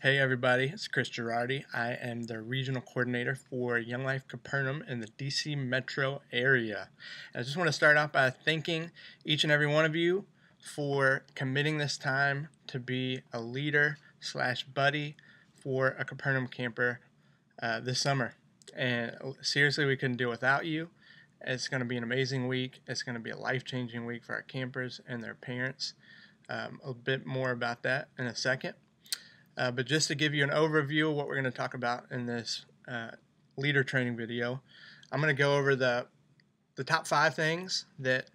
Hey everybody, it's Chris Girardi. I am the regional coordinator for Young Life Capernaum in the DC metro area. And I just want to start out by thanking each and every one of you for committing this time to be a leader / buddy for a Capernaum camper this summer. And seriously, we couldn't do it without you. It's going to be an amazing week. It's going to be a life-changing week for our campers and their parents. A bit more about that in a second. But just to give you an overview of what we're going to talk about in this leader training video, I'm going to go over the top 5 things that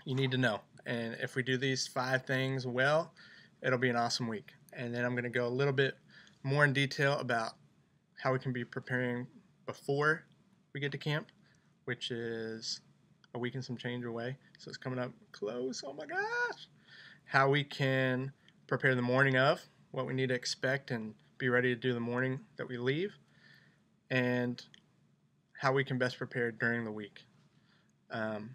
you need to know. And if we do these 5 things well, it'll be an awesome week. And then I'm going to go a little bit more in detail about how we can be preparing before we get to camp, which is a week and some change away. So it's coming up close. Oh my gosh. How we can prepare the morning of, what we need to expect and be ready to do the morning that we leave, and how we can best prepare during the week. And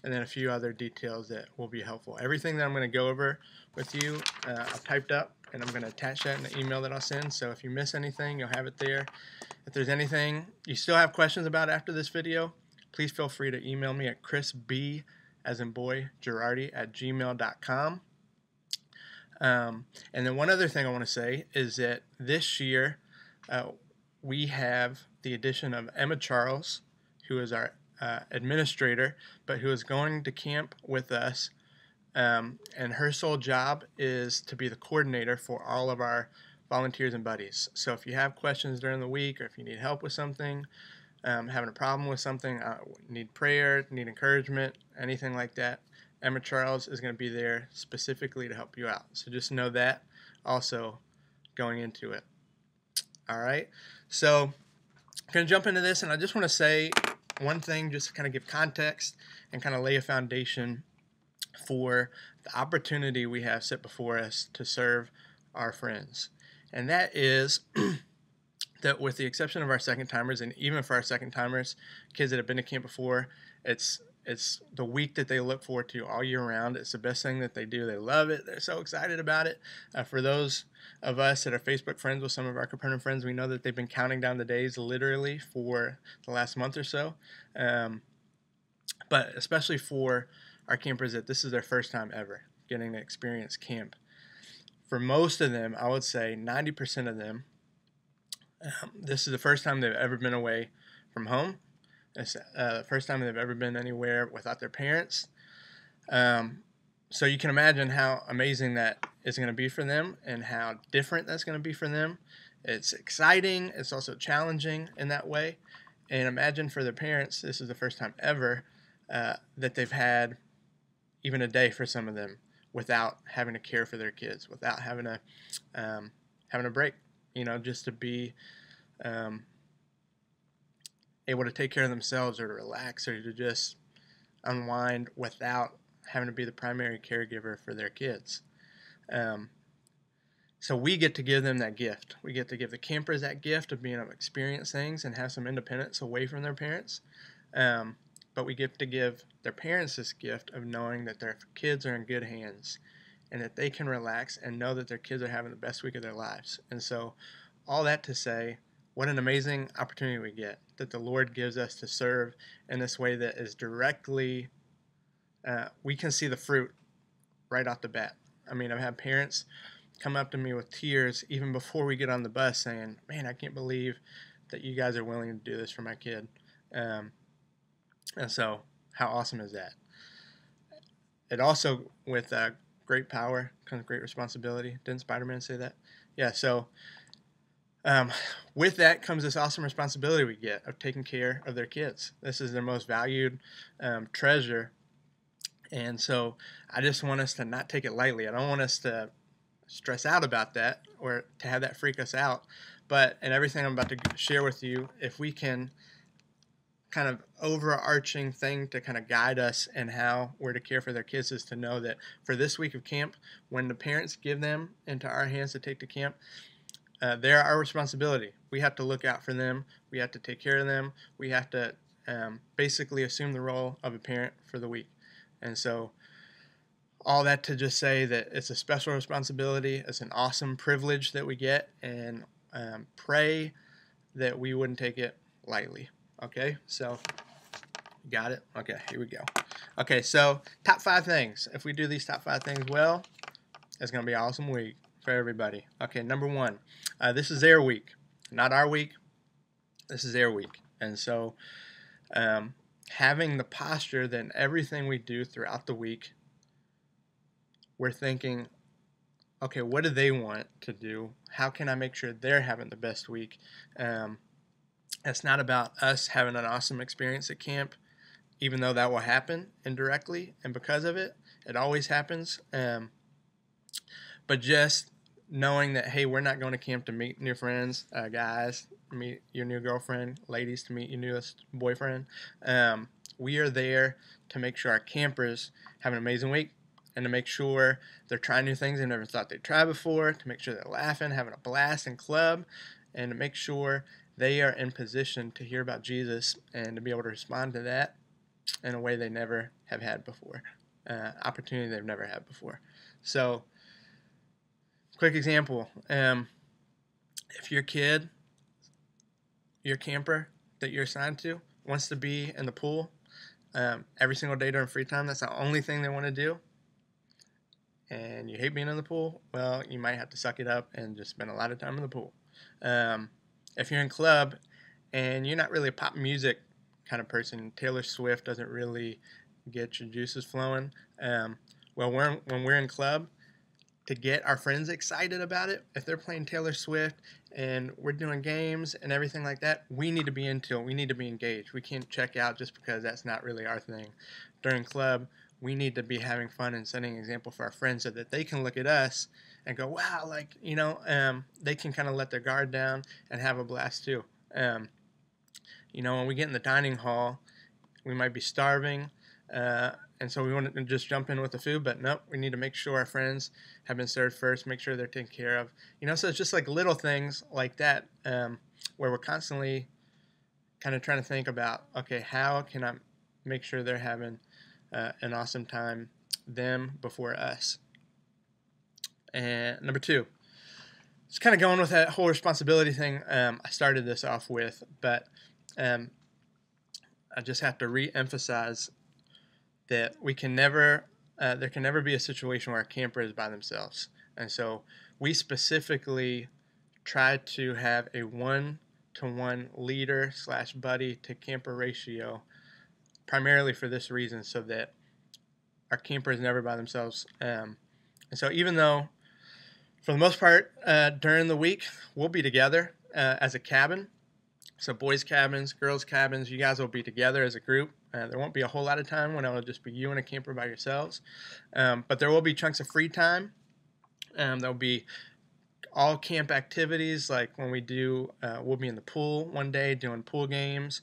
then a few other details that will be helpful. Everything that I'm going to go over with you, I've typed up, and I'm going to attach that in the email that I'll send. So if you miss anything, you'll have it there. If there's anything you still have questions about after this video, please feel free to email me at chrisb, as in boy, Girardi@gmail.com. And then one other thing I want to say is that this year we have the addition of Emma Charles, who is our administrator, but who is going to camp with us. And her sole job is to be the coordinator for all of our volunteers and buddies. So if you have questions during the week, or if you need help with something, having a problem with something, need prayer, need encouragement, anything like that, Emma Charles is going to be there specifically to help you out. So just know that also going into it. All right. So I'm going to jump into this, and I just want to say one thing just to kind of give context and kind of lay a foundation for the opportunity we have set before us to serve our friends. And that is that with the exception of our second timers, and even for our second timers, kids that have been to camp before, it's the week that they look forward to all year round. It's the best thing that they do. They love it. They're so excited about it. For those of us that are Facebook friends with some of our Capernaum friends, we know that they've been counting down the days literally for the last month or so. But especially for our campers that this is their first time ever getting to experience camp. For most of them, I would say 90% of them, this is the first time they've ever been away from home. It's the first time they've ever been anywhere without their parents. So you can imagine how amazing that is going to be for them and how different that's going to be for them. It's exciting. It's also challenging in that way. And imagine for their parents, this is the first time ever that they've had even a day for some of them without having to care for their kids, without having a break, just to be able to take care of themselves or to relax or to just unwind without having to be the primary caregiver for their kids. So we get to give them that gift. We get to give the campers that gift of being able to experience things and have some independence away from their parents. But we get to give their parents this gift of knowing that their kids are in good hands and that they can relax and know that their kids are having the best week of their lives. And so all that to say, what an amazing opportunity we get that the Lord gives us to serve in this way that is directly, we can see the fruit right off the bat. I mean, I've had parents come up to me with tears even before we get on the bus saying, man, I can't believe that you guys are willing to do this for my kid. And so how awesome is that? It also, with great power comes great responsibility. Didn't Spider-Man say that? Yeah, so with that comes this awesome responsibility we get of taking care of their kids. This is their most valued treasure. And so I just want us to not take it lightly. I don't want us to stress out about that or to have that freak us out. But in everything I'm about to share with you, if we can kind of overarching thing to kind of guide us in how we're to care for their kids is to know that for this week of camp, when the parents give them into our hands to take to camp, they're our responsibility. We have to look out for them. We have to take care of them. We have to basically assume the role of a parent for the week. And so all that to just say that it's a special responsibility. It's an awesome privilege that we get, and pray that we wouldn't take it lightly. Okay, so got it? Okay, here we go. Okay, so top 5 things. If we do these top 5 things well, it's going to be an awesome week for everybody. Okay, number 1, this is their week, not our week. This is their week. And so having the posture that in everything we do throughout the week, we're thinking, okay, what do they want to do? How can I make sure they're having the best week? It's not about us having an awesome experience at camp, even though that will happen indirectly, and because of it, it always happens. But just knowing that, hey, we're not going to camp to meet new friends, guys, meet your new girlfriend, ladies, to meet your newest boyfriend. We are there to make sure our campers have an amazing week, and to make sure they're trying new things they never thought they'd try before, to make sure they're laughing, having a blast in club, and to make sure they are in position to hear about Jesus and to be able to respond to that in a way they never have had before, opportunity they've never had before. So, quick example, if your kid, your camper that you're assigned to, wants to be in the pool every single day during free time, that's the only thing they want to do, and you hate being in the pool, well, you might have to suck it up and just spend a lot of time in the pool. If you're in club and you're not really a pop music kind of person, Taylor Swift doesn't really get your juices flowing, well, when we're in club, to get our friends excited about it, if they're playing Taylor Swift and we're doing games and everything like that, we need to be into it. We need to be engaged. We can't check out just because that's not really our thing. During club, we need to be having fun and setting an example for our friends so that they can look at us and go, wow, like, they can kind of let their guard down and have a blast too. When we get in the dining hall, we might be starving, and so we want to just jump in with the food, but nope, we need to make sure our friends have been served first, make sure they're taken care of. So it's just like little things like that, where we're constantly kind of trying to think about, okay, how can I make sure they're having an awesome time, them before us. And number 2, it's kind of going with that whole responsibility thing I started this off with, but I just have to re-emphasize that we can never, there can never be a situation where a camper is by themselves. And so we specifically try to have a 1-to-1 leader / buddy to camper ratio, primarily for this reason, so that our camper is never by themselves. And so even though, for the most part, during the week, we'll be together as a cabin. So boys' cabins, girls' cabins, you guys will be together as a group. There won't be a whole lot of time when it'll just be you and a camper by yourselves. But there will be chunks of free time. There'll be all camp activities, like when we do, we'll be in the pool one day doing pool games.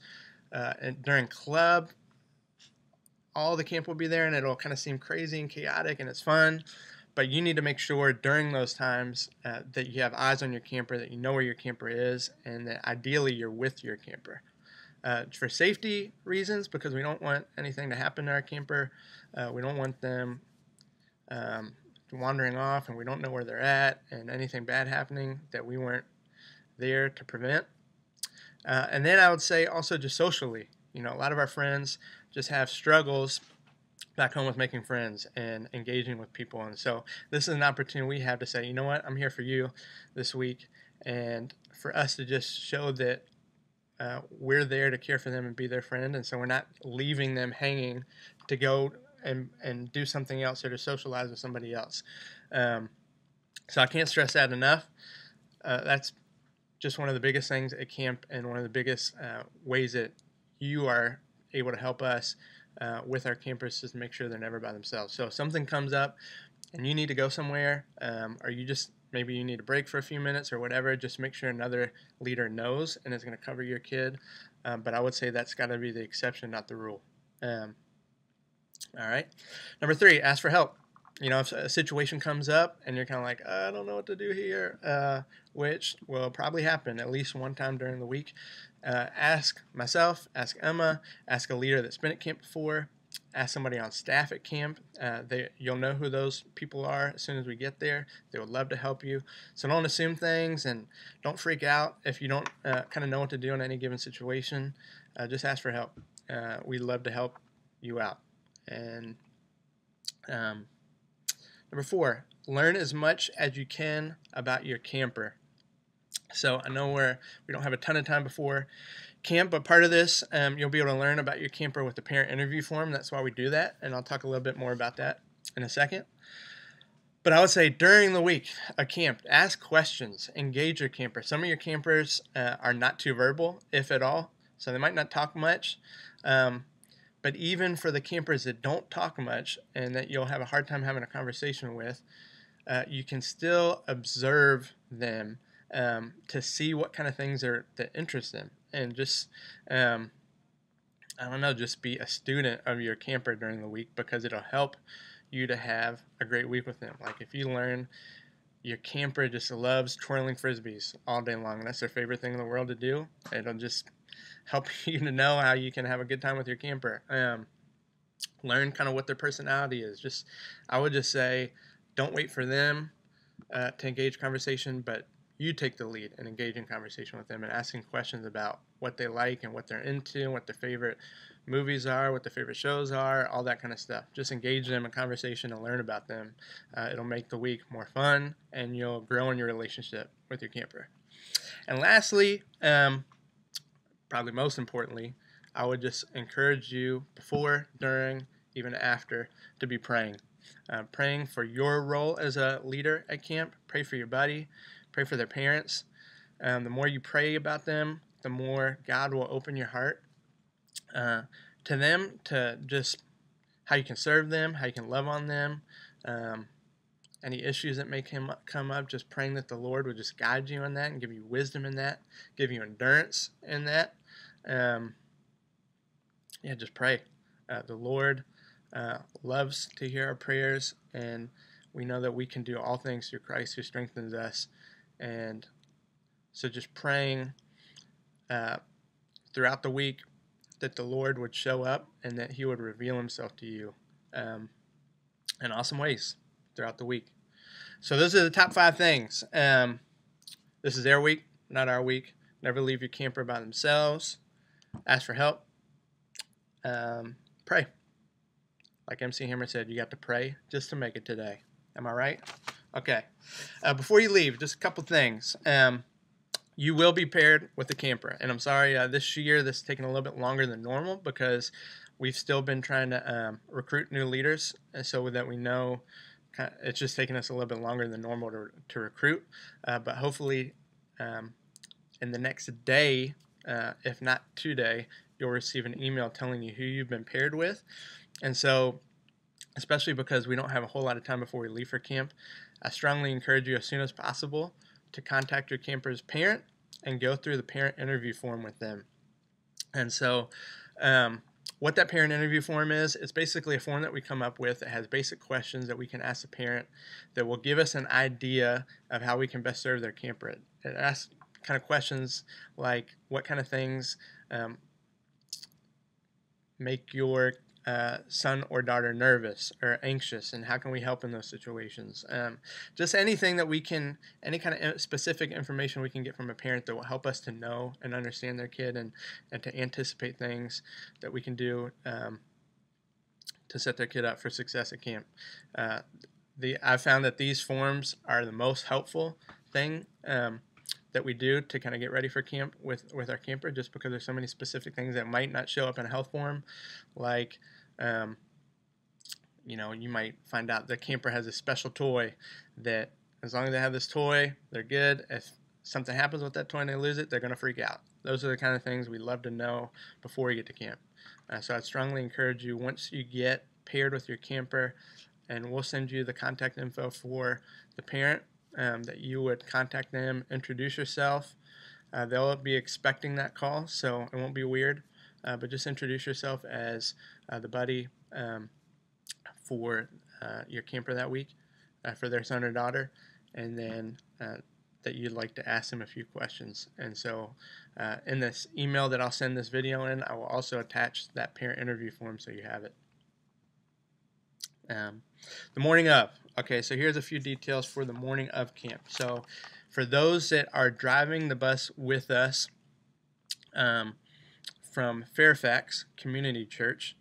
And during club, all the camp will be there, and it'll kind of seem crazy and chaotic, and it's fun. But you need to make sure during those times that you have eyes on your camper, that you know where your camper is, and that ideally you're with your camper. For safety reasons, because we don't want anything to happen to our camper. We don't want them wandering off and we don't know where they're at, and anything bad happening that we weren't there to prevent. And then I would say also just socially. A lot of our friends just have struggles back home with making friends and engaging with people. And so this is an opportunity we have to say, you know what, I'm here for you this week. And for us to just show that we're there to care for them and be their friend. And so we're not leaving them hanging to go and do something else or to socialize with somebody else. So I can't stress that enough. That's just one of the biggest things at camp, and one of the biggest ways that you are able to help us with our campers is to make sure they're never by themselves. So if something comes up and you need to go somewhere, or maybe you need a break for a few minutes or whatever, just make sure another leader knows and is going to cover your kid. But I would say that's got to be the exception, not the rule. All right. Number 3, ask for help. If a situation comes up and you're kind of like, I don't know what to do here, which will probably happen at least one time during the week, ask myself, ask Emma, ask a leader that's been at camp before. ask somebody on staff at camp. You'll know who those people are as soon as we get there. They would love to help you. So don't assume things and don't freak out if you don't kind of know what to do in any given situation. Just ask for help. We'd love to help you out. And number 4, learn as much as you can about your camper. So I know we don't have a ton of time before camp, but part of this, you'll be able to learn about your camper with the parent interview form. That's why we do that, and I'll talk a little bit more about that in a second. But I would say during the week of camp, ask questions, engage your camper. Some of your campers are not too verbal, if at all, so they might not talk much. But even for the campers that don't talk much and that you'll have a hard time having a conversation with, you can still observe them to see what kind of things that interest them, and just I don't know, just be a student of your camper during the week, because it'll help you to have a great week with them. Like if you learn your camper just loves twirling frisbees all day long, and that's their favorite thing in the world to do, it'll just help you to know how you can have a good time with your camper. Learn kind of what their personality is. I would just say, don't wait for them to engage conversation, but you take the lead and engage in conversation with them and asking questions about what they like and what they're into, what their favorite movies are, what their favorite shows are, all that kind of stuff. Just engage them in conversation and learn about them. It'll make the week more fun, and you'll grow in your relationship with your camper. And lastly, probably most importantly, I would just encourage you before, during, even after, to be praying. Praying for your role as a leader at camp. Pray for your buddy. Pray for their parents. The more you pray about them, the more God will open your heart to them, to just how you can serve them, how you can love on them, any issues that may come up, just praying that the Lord would just guide you in that and give you wisdom in that, give you endurance in that. Just pray. The Lord loves to hear our prayers, and we know that we can do all things through Christ who strengthens us. And so just praying throughout the week that the Lord would show up and that he would reveal himself to you in awesome ways throughout the week. So those are the top 5 things. This is their week, not our week. Never leave your camper by themselves. Ask for help. Pray. Like MC Hammer said, you got to pray just to make it today. Am I right? Okay. Before you leave, just a couple things. You will be paired with a camper. And I'm sorry, this year this is taking a little bit longer than normal, because we've still been trying to recruit new leaders, and so that we know it's just taking us a little bit longer than normal to recruit. But hopefully in the next day, if not today, you'll receive an email telling you who you've been paired with. And so, especially because we don't have a whole lot of time before we leave for camp, I strongly encourage you as soon as possible to contact your camper's parent and go through the parent interview form with them. And so what that parent interview form is, it's basically a form that we come up with that has basic questions that we can ask the parent that will give us an idea of how we can best serve their camper. It asks kind of questions like, what kind of things make your son or daughter nervous or anxious, and how can we help in those situations? Just anything that we can, any kind of specific information we can get from a parent that will help us to know and understand their kid, and to anticipate things that we can do to set their kid up for success at camp. I've found that these forms are the most helpful thing that we do to kind of get ready for camp with our camper, just because there's so many specific things that might not show up in a health form, like you might find out the camper has a special toy that, as long as they have this toy, they're good. If something happens with that toy and they lose it, they're going to freak out. Those are the kind of things we love to know before we get to camp. So I'd strongly encourage you, once you get paired with your camper, and we'll send you the contact info for the parent, that you would contact them, introduce yourself. They'll be expecting that call, so it won't be weird. But just introduce yourself as the buddy for your camper that week, for their son or daughter, and then that you'd like to ask them a few questions. And so in this email that I'll send this video in, I will also attach that parent interview form so you have it. Um, the morning of. Okay, so here's a few details for the morning of camp. So for those that are driving the bus with us um, from Fairfax Community Church,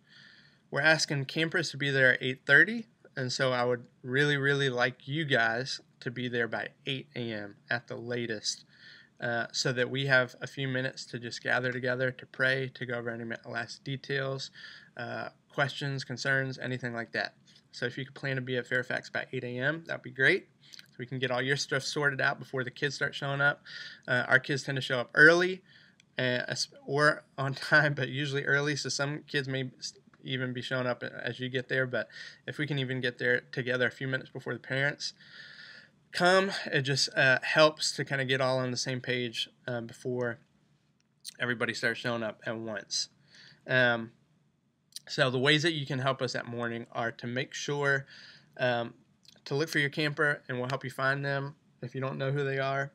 we're asking campers to be there at 8:30, and so I would really, really like you guys to be there by 8 a.m. at the latest, so that we have a few minutes to just gather together to pray, to go over any last details, questions, concerns, anything like that. So if you could plan to be at Fairfax by 8 a.m., that'd be great. So we can get all your stuff sorted out before the kids start showing up. Our kids tend to show up early or on time, but usually early. So some kids may even be showing up as you get there. But if we can even get there together a few minutes before the parents come, it just helps to kind of get all on the same page before everybody starts showing up at once. So the ways that you can help us that morning are to make sure to look for your camper, and we'll help you find them if you don't know who they are,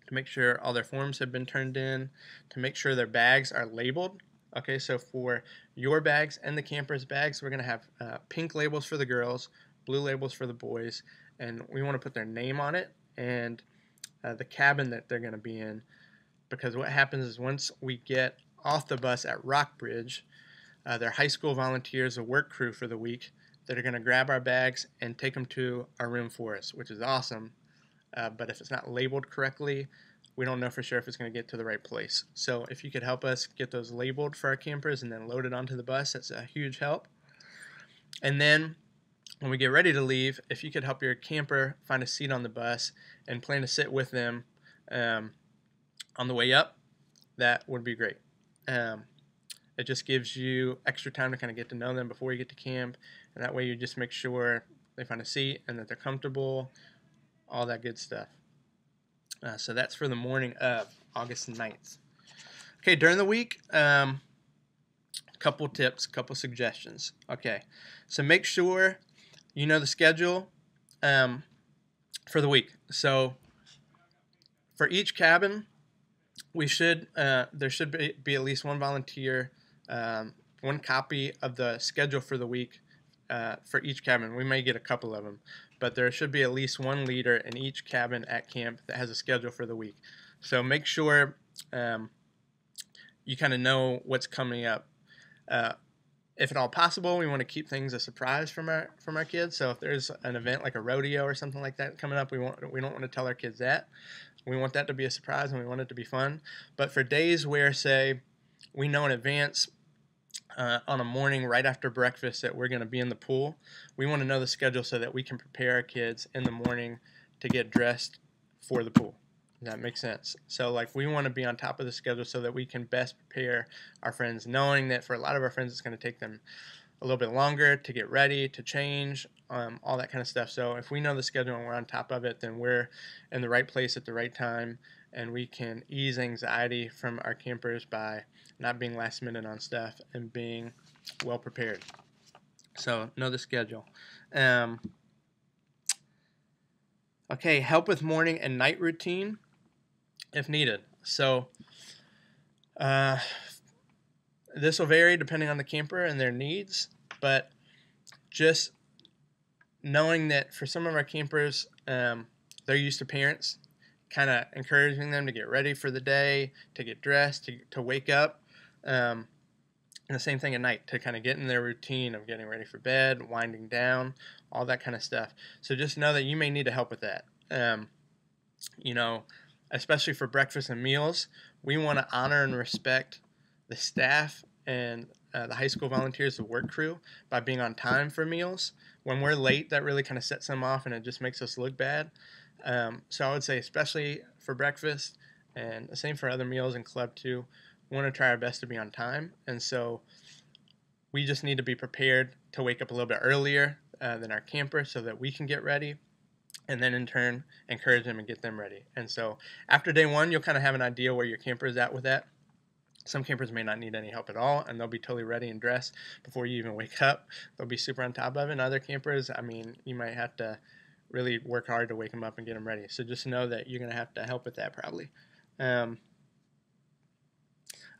to make sure all their forms have been turned in, to make sure their bags are labeled. Okay, so for your bags and the camper's bags, we're going to have pink labels for the girls, blue labels for the boys, and we want to put their name on it and the cabin that they're going to be in, because what happens is once we get off the bus at Rockbridge, their high school volunteers, a work crew for the week, that are going to grab our bags and take them to our room for us, which is awesome. But if it's not labeled correctly, we don't know for sure if it's going to get to the right place. So if you could help us get those labeled for our campers and then loaded onto the bus, that's a huge help. And then when we get ready to leave, if you could help your camper find a seat on the bus and plan to sit with them on the way up, that would be great. It just gives you extra time to kind of get to know them before you get to camp, and that way you just make sure they find a seat and that they're comfortable, all that good stuff. So that's for the morning of August 9th. Okay, during the week, couple tips, couple suggestions. Okay, so make sure you know the schedule for the week. So for each cabin, there should be at least one volunteer, one copy of the schedule for the week for each cabin. We may get a couple of them, but there should be at least one leader in each cabin at camp that has a schedule for the week. So make sure you kind of know what's coming up. If at all possible, we want to keep things a surprise from our kids. So if there's an event like a rodeo or something like that coming up, we don't want to tell our kids that. We want that to be a surprise, and we want it to be fun. But for days where, say, we know in advance on a morning right after breakfast that we're going to be in the pool, we want to know the schedule so that we can prepare our kids in the morning to get dressed for the pool. Does that make sense? So like we want to be on top of the schedule so that we can best prepare our friends, knowing that for a lot of our friends it's going to take them a little bit longer to get ready, to change, all that kind of stuff. So if we know the schedule and we're on top of it, then we're in the right place at the right time, and we can ease anxiety from our campers by not being last minute on stuff and being well prepared. So know the schedule. Okay, help with morning and night routine if needed. So this will vary depending on the camper and their needs, but just knowing that for some of our campers, they're used to parents kind of encouraging them to get ready for the day, to get dressed, to wake up, and the same thing at night, to kind of get in their routine of getting ready for bed, winding down, all that kind of stuff. So just know that you may need to help with that. Especially for breakfast and meals, we want to honor and respect the staff and the high school volunteers, the work crew, by being on time for meals. When we're late, that really kind of sets them off and it just makes us look bad. So I would say, especially for breakfast, and the same for other meals and club too, we want to try our best to be on time. And so we just need to be prepared to wake up a little bit earlier than our camper so that we can get ready, and then in turn encourage them and get them ready. And so after day one, you'll kind of have an idea where your camper is at with that. Some campers may not need any help at all, and they'll be totally ready and dressed before you even wake up. They'll be super on top of it. And other campers, you might have to really work hard to wake them up and get them ready. So just know that you're going to have to help with that probably.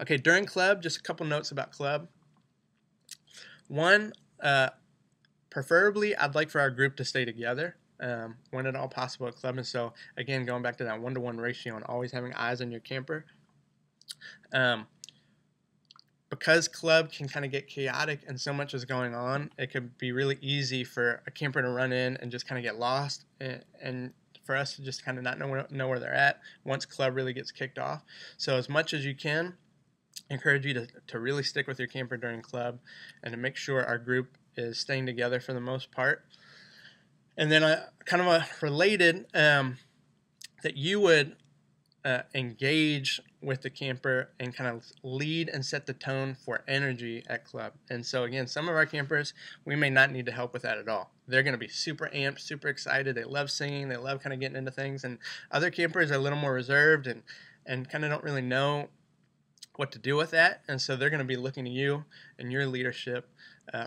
Okay, during club, just a couple notes about club. One, Preferably, I'd like for our group to stay together when at all possible at club. And so, again, going back to that 1-to-1 ratio and always having eyes on your camper. Because club can kind of get chaotic and so much is going on, it could be really easy for a camper to run in and just kind of get lost, and for us to just kind of not know where they're at once club really gets kicked off. So as much as you can, I encourage you to really stick with your camper during club and to make sure our group is staying together for the most part. And then kind of a related, that you would engage with the camper and kind of lead and set the tone for energy at club. And so again, some of our campers, we may not need to help with that at all. They're going to be super amped, super excited. They love singing. They love kind of getting into things. And other campers are a little more reserved and kind of don't really know what to do with that. And so they're going to be looking to you and your leadership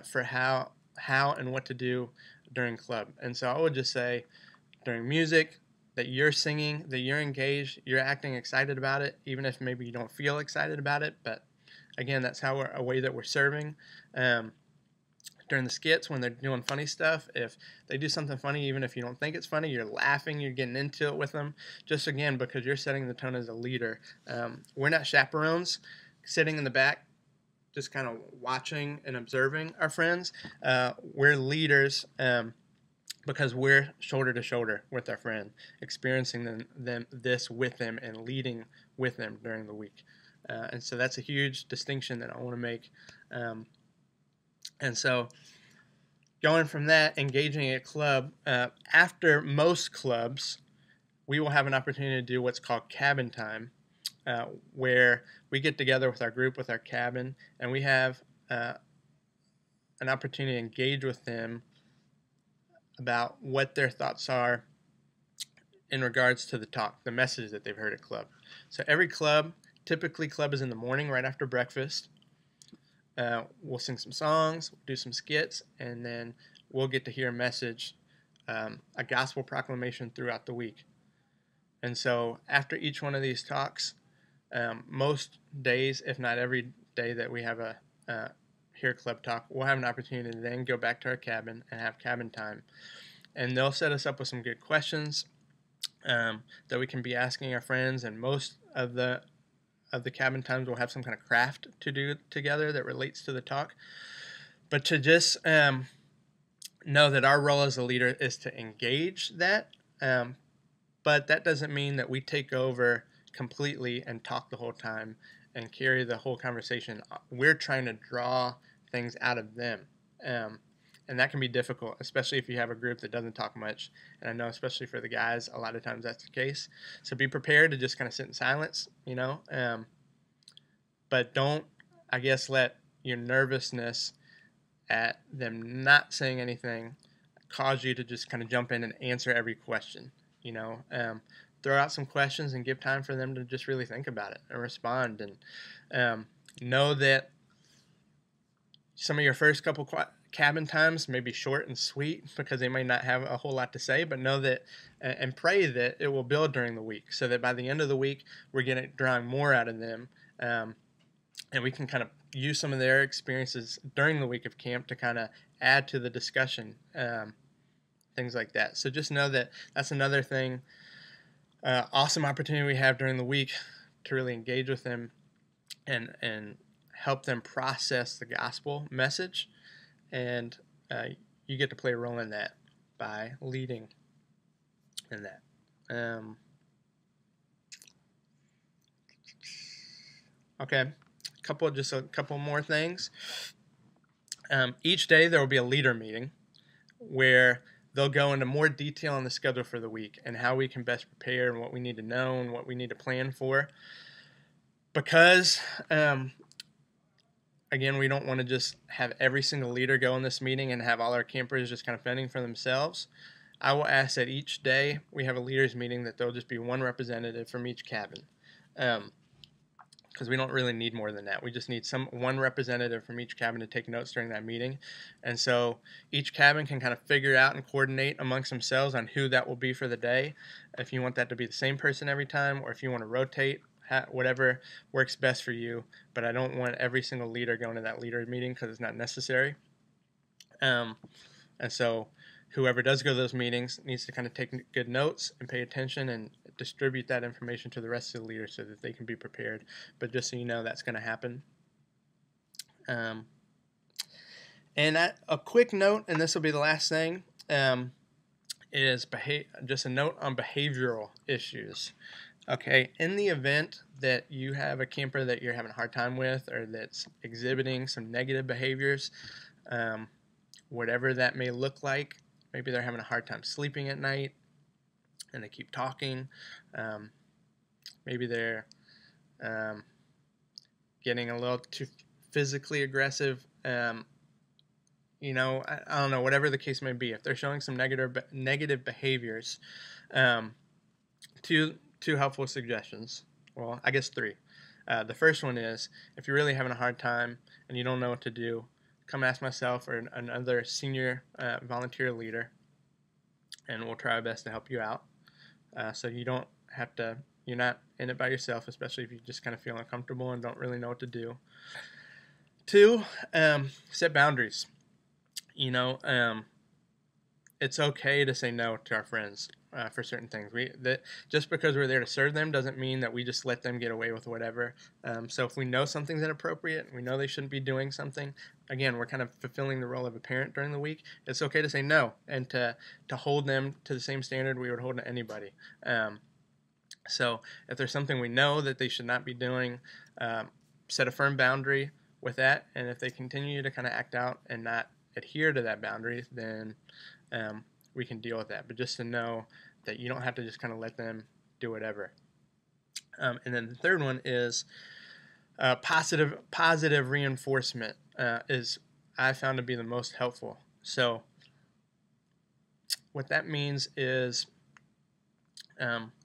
for how and what to do during club. And so I would just say during music, that you're singing, that you're engaged, you're acting excited about it, even if maybe you don't feel excited about it. But again, that's how a way that we're serving. During the skits, when they're doing funny stuff, if they do something funny, even if you don't think it's funny, you're laughing, you're getting into it with them. Just again, because you're setting the tone as a leader. We're not chaperones sitting in the back, just kind of watching and observing our friends. We're leaders. Because we're shoulder to shoulder with our friend, experiencing this with them and leading with them during the week. And so that's a huge distinction that I want to make. And so going from that, engaging at club, after most clubs, we will have an opportunity to do what's called cabin time, where we get together with our group, with our cabin, and we have an opportunity to engage with them about what their thoughts are in regards to the talk, the message that they've heard at club. So every club, typically club is in the morning right after breakfast. We'll sing some songs, do some skits, and then we'll get to hear a message, a gospel proclamation throughout the week. And so after each one of these talks, most days, if not every day that we have a Here Club Talk, we'll have an opportunity to then go back to our cabin and have cabin time. And they'll set us up with some good questions that we can be asking our friends, and most of the cabin times we'll have some kind of craft to do together that relates to the talk. But to just know that our role as a leader is to engage that, but that doesn't mean that we take over completely and talk the whole time and carry the whole conversation. We're trying to draw things out of them. And that can be difficult, especially if you have a group that doesn't talk much. And I know especially for the guys, a lot of times that's the case. So be prepared to just kind of sit in silence, but don't, I guess, let your nervousness at them not saying anything cause you to just kind of jump in and answer every question, throw out some questions and give time for them to just really think about it and respond. And know that some of your first couple cabin times may be short and sweet because they may not have a whole lot to say, but know that and pray that it will build during the week so that by the end of the week we're drawing more out of them, and we can kind of use some of their experiences during the week of camp to kind of add to the discussion, things like that. So just know that that's another thing, awesome opportunity we have during the week to really engage with them and help them process the gospel message. And you get to play a role in that by leading in that. Okay, just a couple more things. Each day there will be a leader meeting where they'll go into more detail on the schedule for the week and how we can best prepare and what we need to know and what we need to plan for. Because again, we don't want to just have every single leader go in this meeting and have all our campers just kind of fending for themselves. I will ask that each day we have a leaders meeting that there'll just be one representative from each cabin, because we don't really need more than that. We just need one representative from each cabin to take notes during that meeting. And so each cabin can kind of figure out and coordinate amongst themselves on who that will be for the day. If you want that to be the same person every time, or if you want to rotate, whatever works best for you. But I don't want every single leader going to that leader meeting because it's not necessary. And And so whoever does go to those meetings needs to kind of take good notes and pay attention and distribute that information to the rest of the leaders so that they can be prepared. But just so you know, that's going to happen. And a quick note, and this will be the last thing, is just a note on behavioral issues. Okay, in the event that you have a camper that you're having a hard time with or that's exhibiting some negative behaviors, whatever that may look like, maybe they're having a hard time sleeping at night and they keep talking, maybe they're getting a little too physically aggressive, you know, I don't know, whatever the case may be. If they're showing some negative behaviors, two helpful suggestions. Well, I guess three. The first one is, if you're really having a hard time and you don't know what to do, come ask myself or another senior volunteer leader, and we'll try our best to help you out. So you don't have to, you're not in it by yourself, especially if you just kind of feel uncomfortable and don't really know what to do. Two, set boundaries. You know, it's okay to say no to our friends for certain things. Just because we're there to serve them doesn't mean that we just let them get away with whatever. So if we know something's inappropriate, we know they shouldn't be doing something, again, we're kind of fulfilling the role of a parent during the week. It's okay to say no and to hold them to the same standard we would hold to anybody. So if there's something we know that they should not be doing, set a firm boundary with that. And if they continue to kind of act out and not adhere to that boundary, then we can deal with that. But just to know that you don't have to just kind of let them do whatever. And then the third one is positive reinforcement is I found to be the most helpful. So what that means is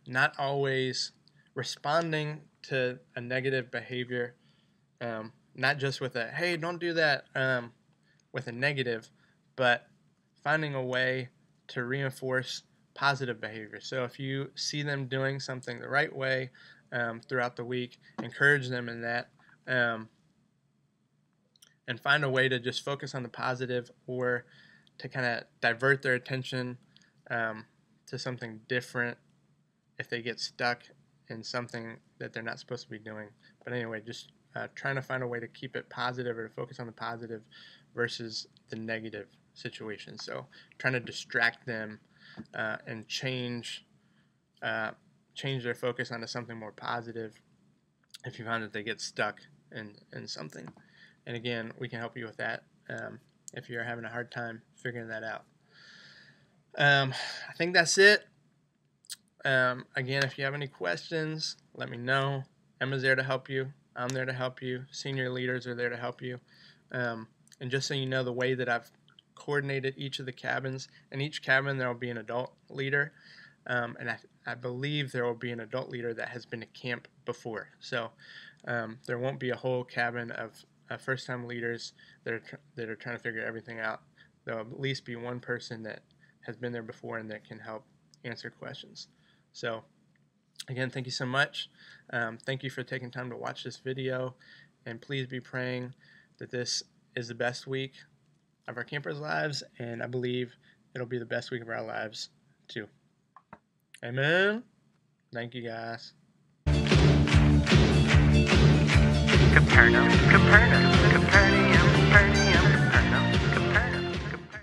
not always responding to a negative behavior, not just with a, hey, don't do that, with a negative, but finding a way to reinforce positive behavior. So if you see them doing something the right way throughout the week, encourage them in that, and find a way to just focus on the positive or to kind of divert their attention to something different if they get stuck in something that they're not supposed to be doing. But anyway, just trying to find a way to keep it positive or to focus on the positive versus the negative situation. So trying to distract them and change their focus onto something more positive if you find that they get stuck in something. And again, we can help you with that if you're having a hard time figuring that out. I think that's it. Again, if you have any questions, let me know. Emma's there to help you. I'm there to help you. Senior leaders are there to help you. And just so you know, the way that I've coordinated each of the cabins, in each cabin there will be an adult leader, and I believe there will be an adult leader that has been to camp before. So there won't be a whole cabin of first-time leaders that are trying to figure everything out. There will at least be one person that has been there before and that can help answer questions. So again, thank you so much. Thank you for taking time to watch this video, and please be praying that this is the best week of our campers' lives, and I believe it'll be the best week of our lives too. Amen. Thank you, guys. Capernaum.